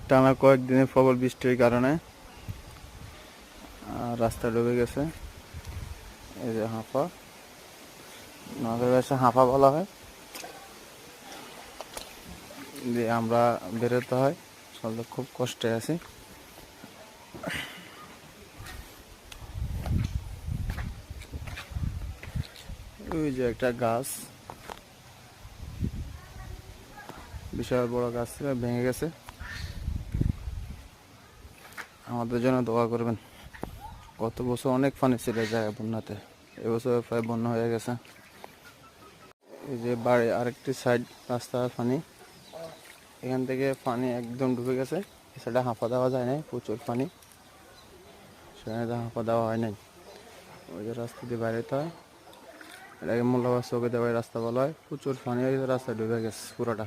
টানা কয়েকদিনের প্রবল বৃষ্টির কারণে রাস্তা ডুবে গেছে। এই যে হাঁপা, আমাদের বাসায় হাঁপা বলা হয়। যে আমরা বেরোতে হয়, আসলে খুব কষ্টে আছি। ওই যে একটা গাছ, বিশাল বড় গাছ ছিল, ভেঙে গেছে। আমাদের জন্য দোয়া করবেন। গত বছর অনেক পানি ছিল জায়গা বন্যাতে, এবছর প্রায় বন্যা হয়ে গেছে। এই যে বাড়ি আরেকটি সাইড রাস্তার পানি, এখান থেকে পানি একদম ডুবে গেছে। সেটা হাঁপা দেওয়া যায় নাই, প্রচুর পানি, সেখানে হাঁপা দেওয়া হয় নাই। ওই যে রাস্তা দিয়ে বাইরেতে হয়, এটাকে মোল্লাবাদ চৌকে দেওয়া রাস্তা বলা হয়। প্রচুর পানি হয়ে গেছে, রাস্তা ডুবে গেছে পুরোটা।